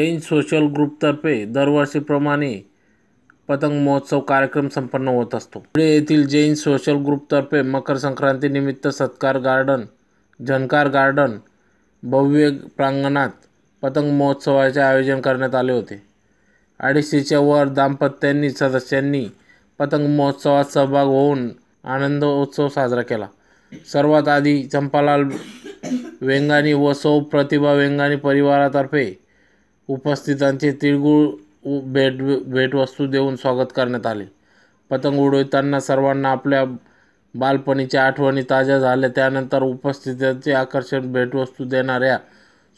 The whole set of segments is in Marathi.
जैन सोशल ग्रुपतर्फे दरवर्षीप्रमाणे पतंग महोत्सव कार्यक्रम संपन्न होत असतो। पुणे येथील जैन सोशल ग्रुपतर्फे मकर संक्रांतीनिमित्त झणकार गार्डन भव्य प्रांगणात पतंग महोत्सवाचे आयोजन करण्यात आले होते। 250च्या वर दाम्पत्यांनी सदस्यांनी पतंग महोत्सवात सहभाग होऊन आनंदोत्सव साजरा केला। सर्वात आधी चंपालाल वेंगानी व सौ प्रतिभा वेंगानी परिवारातर्फे उपस्थितांचे तिळगुळ भेटवस्तू देऊन स्वागत करण्यात आले। पतंग उडविताना सर्वांना आपल्या बालपणीच्या आठवणी ताज्या झाल्या। त्यानंतर उपस्थितांचे आकर्षक भेटवस्तू देणाऱ्या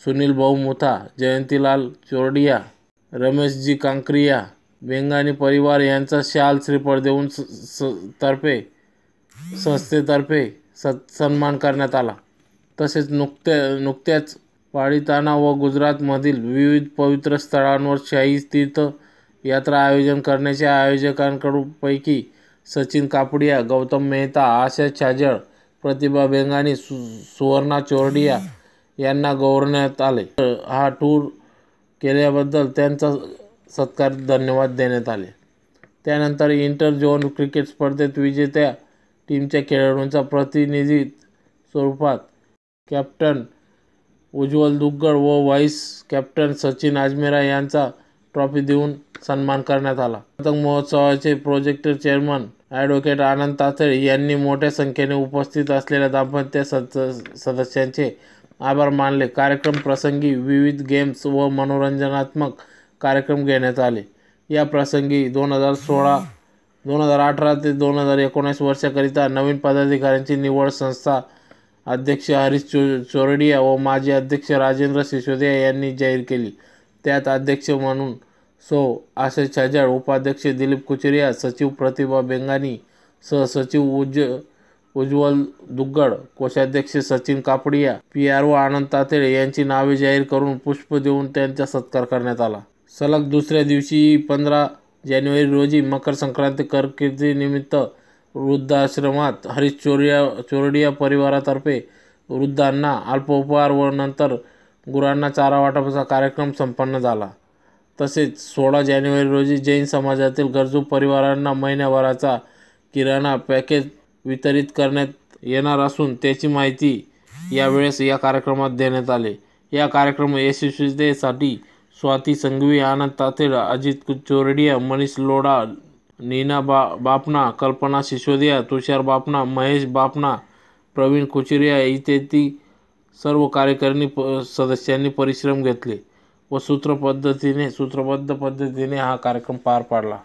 सुनील भाऊ मुथा, जयंतीलाल चोरडिया, रमेशजी कांकरिया, वेंगानी परिवार यांचा शाल श्रीफळ देऊन संस्थेतर्फे सन्मान करण्यात आला। तसेच नुकत्याच पालिताना व गुजरातमधील विविध पवित्र स्थळांवर शाही तीर्थ यात्रा आयोजन करण्याच्या आयोजकांपैकी सचिन कापडिया, गौतम मेहता, आशा छाजेड, प्रतिभा बेंगानी, सुवर्णा चोरडिया यांना गौरवण्यात आले। हा टूर केल्याबद्दल त्यांचा सत्कार धन्यवाद देण्यात आले। त्यानंतर इंटर झोन क्रिकेट स्पर्धेत विजेत्या टीमच्या खेळाडूंचा प्रतिनिधी स्वरूपात कॅप्टन उज्ज्वल दुग्गड व व्हाईस कॅप्टन सचिन अजमेरा यांचा ट्रॉफी देऊन सन्मान करण्यात आला। पतंग महोत्सवाचे प्रोजेक्ट चेअरमन ॲडव्होकेट आनंद तातेळे यांनी मोठ्या संख्येने उपस्थित असलेल्या दाम्पत्य सदस्यांचे आभार मानले। कार्यक्रम प्रसंगी विविध गेम्स व मनोरंजनात्मक कार्यक्रम घेण्यात आले। या प्रसंगी 2018 ते 2019 वर्षाकरिता नवीन पदाधिकाऱ्यांची निवड संस्था अध्यक्ष हरीश चोरडिया व माजी अध्यक्ष राजेंद्र सिसोदिया यांनी जाहीर केली। त्यात अध्यक्ष म्हणून सौ आशा छाजेड, उपाध्यक्ष दिलीप कुचरिया, सचिव प्रतिभा बेंगानी, सहसचिव उज्ज्वल दुग्गड, कोषाध्यक्ष सचिन कापडिया, PRO आनंद तातेळे यांची नावे जाहीर करून पुष्प देऊन त्यांचा सत्कार करण्यात आला। सलग दुसऱ्या दिवशी 15 जानेवारी रोजी मकर संक्रांती कारकिर्दीनिमित्त वृद्धाश्रमात हरीश चोरडिया परिवारातर्फे वृद्धांना अल्पोपहार व नंतर गुरांना चारा वाटपाचा कार्यक्रम संपन्न झाला। तसेच 16 जानेवारी रोजी जैन समाजातील गरजू परिवारांना महिन्याभराचा किराणा पॅकेज वितरित करण्यात येणार असून त्याची माहिती यावेळेस या कार्यक्रमात देण्यात आली। या कार्यक्रम यशस्वीतेसाठी स्वाती संघवी, आनंद तातेळे, अजित चोरडिया, मनीष लोढा, नीना बापना, कल्पना सिसोदिया, तुषार बापना, महेश बापना, प्रवीण कुचरिया इत्यादी सर्व कार्यकारिणी सदस्यांनी परिश्रम घेतले व सूत्रबद्ध पद्धतीने हा कार्यक्रम पार पाडला।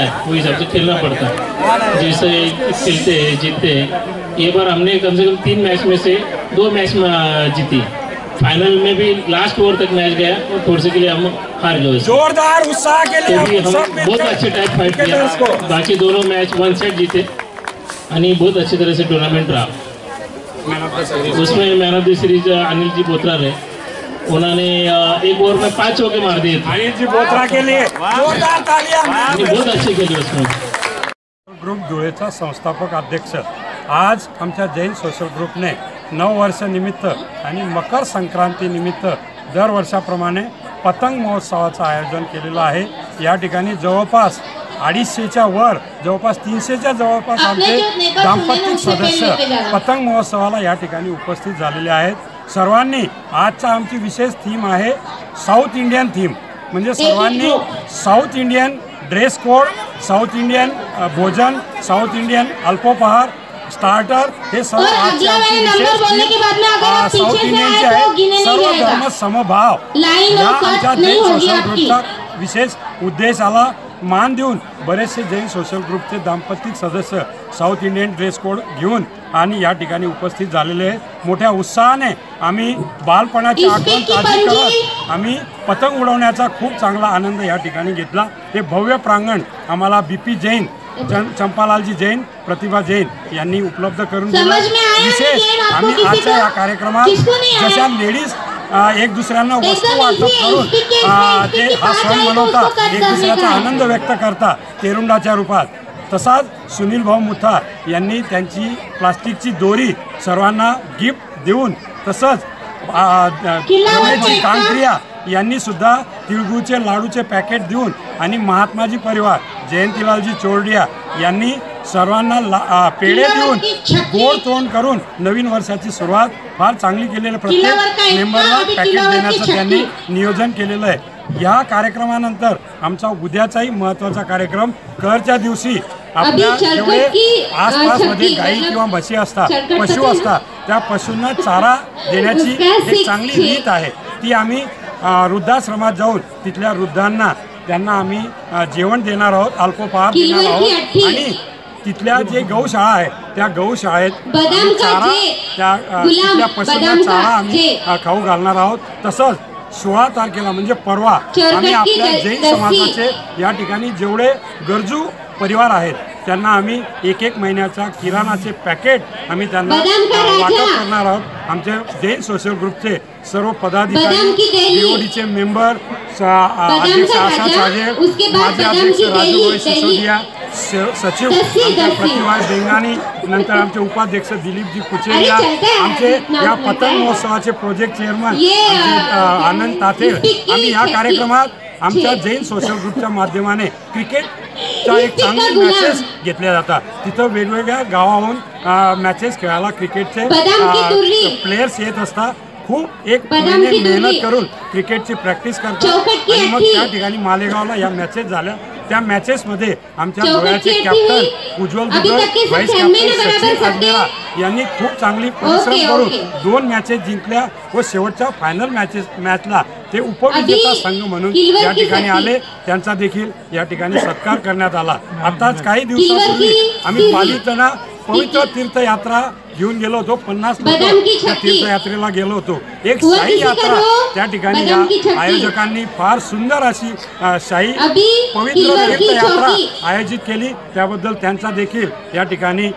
है वो हिसाब से खेलना पड़ता है। जैसे खेलते हैं जीतते हैं। ये बार हमने कम से कम 3 मैच में से 2 मैच में जीती। फाइनल में भी लास्ट ओवर तक मैच गया और थोड़े से के लिए हम हार गए। जोरदार उत्साह के लिए तो भी हम बहुत अच्छे टाइप फाइट किया। बाकी दोनों मैच 1 सेट जीते आणि बहुत अच्छी तरह से टूर्नामेंट रहा। उसमें man of the series Anil ji Botra रहे। उन्होंने 1 ओवर में 5 चौके मार दिए थे। अनिल जी बोत्रा के लिए जोरदार तालियां। बहुत अच्छे खेले उसमें। ग्रुप धुळेचा संस्थापक अध्यक्ष आज आमच्या जैन सोशल ग्रुपने 9 वर्षानिमित्त आणि मकर संक्रांती निमित्त दरवर्षाप्रमाणे पतंग महोत्सवाचं आयोजन केलेलं आहे। या ठिकाणी जवळपास 250च्या वर जवळपास 300च्या जवळपास आमचे दाम्पत्य सदस्य पतंग महोत्सवाला या ठिकाणी उपस्थित झालेले आहेत। सर्वांनी आजचा आमची विशेष थीम आहे साऊथ इंडियन थीम, म्हणजे सर्वांनी south Indian dress code, south Indian भोजन, साऊथ इंडियन अल्पोपहार, स्टार्टर हे सर्व आजची आमची विशेष साऊथ इंडियनची आहे। सर्व धर्म समभाव या आमच्या जैन सोशल ग्रुपचा विशेष उद्देश आला। मान देऊन बरेचसे जैन सोशल ग्रुपचे दाम्पत्य सदस्य साऊथ इंडियन ड्रेस कोड घेऊन आणि या ठिकाणी उपस्थित झालेले आहेत। मोठ्या उत्साहाने आम्ही बालपणाची आठवण ताजी करत आम्ही पतंग उडवण्याचा खूप चांगला आनंद या ठिकाणी घेतला। हे भव्य प्रांगण आम्हाला बीपी जैन, चंपालालजी जैन, प्रतिभा जैन यांनी उपलब्ध करून दिलं। विशेष आम्ही आजच्या या कार्यक्रमात जशा लेडीज एक दुसऱ्यांना वस्तू वाटप करून ते हा सण मनवतात, एक दुसऱ्याचा आनंद व्यक्त करतात तेरुंडाच्या रूपात, तसाच सुनील भाऊ मुथार यांनी त्यांची प्लास्टिकची दोरी सर्वांना गिफ्ट देऊन, तसंच रमेशजी कांक्रिया यांनी सुद्धा तिळगुळचे लाडूचे पॅकेट देऊन आणि महात्माजी परिवार जयंतीलालजी चोरडिया यांनी सर्वांना पेढे देऊन गोड तोंड करून नवीन वर्षाची सुरुवात फार चांगली केलेलं, प्रत्येक मेंबरला पॅकेट देण्याचं त्यांनी नियोजन केलेलं आहे। या कार्यक्रमानंतर आमचा उद्याचाही महत्त्वाचा कार्यक्रम करच्या दिवशी आपल्या जेवढे आसपासमध्ये गाई किंवा म्हशी असतात, पशु असतात, त्या पशूंना चारा देण्याची एक चांगली रीत आहे। ती आम्ही वृद्धाश्रमात जाऊन तिथल्या वृद्धांना त्यांना आम्ही जेवण देणार आहोत, अल्पोपहार देणार आहोत आणि तिथल्या जे गौशाळा आहे त्या गौशाळेत चारा तिथल्या पशूंना चारा आम्ही खाऊ घालणार आहोत। तसंच 16 तारखेला म्हणजे परवा आम्ही आपल्या जैन समाजाचे या ठिकाणी जेवढे गरजू परिवार आहेत त्यांना आम्ही 1 महिन्याचा किराणाचे पॅकेट आम्ही त्यांना वाटप करणार आहोत। आमचे जैन सोशल ग्रुपचे सर्व पदाधिकारी, बीओडीचे मेंबर, अध्यक्ष आशा चाजेड, माजी अध्यक्ष राजूभाई सिसोदिया, सचिव आमचे प्रतिभा बेंगानी, नंतर आमचे उपाध्यक्ष दिलीपजी कुचेरिया, आमचे या पतंग महोत्सवाचे प्रोजेक्ट चेअरमन आमचे आनंद तातेर, आम्ही या कार्यक्रमात आमच्या जैन सोशल ग्रुपच्या माध्यमाने क्रिकेटच्या एक चांगली मॅचेस घेतल्या जातात। तिथं वेगवेगळ्या गावाहून मॅचेस खेळायला क्रिकेटचे प्लेयर्स येत असतात। खूप एक महिने मेहनत करून क्रिकेटची प्रॅक्टिस करतात आणि मग त्या ठिकाणी मालेगावला या मॅचेस झाल्या। त्या मॅचेसमध्ये आमच्या गोव्याचे कॅप्टन उज्ज्वल दुबे, व्हाईस कॅप्टन सचिन अजमेरा यांनी खूप चांगली परिश्रम करून 2 मॅचेस जिंकल्या व शेवटच्या फायनल मॅचला ते उपविजेता संघ म्हणून या ठिकाणी आले। त्यांचा देखील या ठिकाणी सत्कार करण्यात आला। आताच काही दिवसापूर्वी आम्ही पालितना पवित्र तीर्थयात्रा घेऊन गेलो होतो, 50 लोक त्या तीर्थयात्रेला गेलो होतो। एक शाही यात्रा त्या ठिकाणी या आयोजकांनी फार सुंदर अशी शाही पवित्र तीर्थयात्रा आयोजित केली, त्याबद्दल त्यांचा देखील या ठिकाणी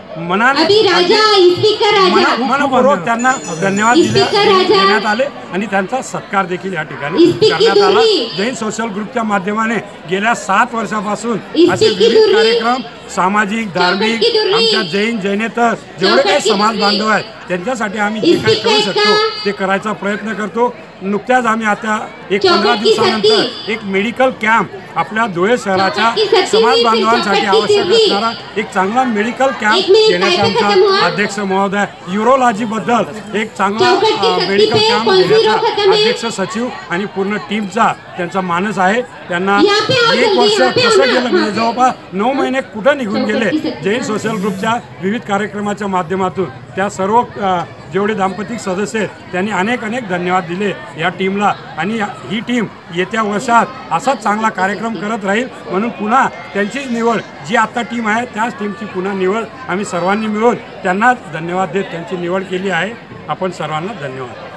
मनपूर्वक त्यांना धन्यवाद देण्यात आले आणि त्यांचा सत्कार देखील या ठिकाणी करण्यात आला। जैन सोशल ग्रुपच्या माध्यमाने गेल्या 7 वर्षापासून असे विविध कार्यक्रम सामाजिक, धार्मिक, आमच्या जैनेतर जेवढे काही समाज बांधव आहेत त्यांच्यासाठी आम्ही जे काही करू शकतो ते करायचा प्रयत्न करतो। नुकत्याच आम्ही आता एक 15 दिवसानंतर एक मेडिकल कॅम्प आपल्या धुळे शहराच्या समाज बांधवांसाठी आवश्यक असणारा एक चांगला मेडिकल कॅम्प घेण्याचा आमचा अध्यक्ष महोदय युरोलॉजीबद्दल एक चांगला मेडिकल कॅम्प घेण्याचा अध्यक्ष सचिव आणि पूर्ण टीमचा त्यांचा मानस आहे। त्यांना 1 वर्ष कसं गेलं म्हणजे जवळपास 9 महिने कुठं निघून गेले जैन सोशल ग्रुपच्या विविध कार्यक्रमाच्या माध्यमातून त्या सर्व जेवढे दाम्पतिक सदस्य आहेत त्यांनी अनेक अनेक धन्यवाद दिले या टीमला आणि ही टीम येत्या वर्षात असाच चांगला कार्यक्रम करत राहील म्हणून पुन्हा त्यांचीच निवड जी आत्ता टीम आहे त्याच टीमची पुन्हा निवड आम्ही सर्वांनी मिळून त्यांना धन्यवाद देत त्यांची निवड केली आहे. आपण सर्वांना धन्यवाद.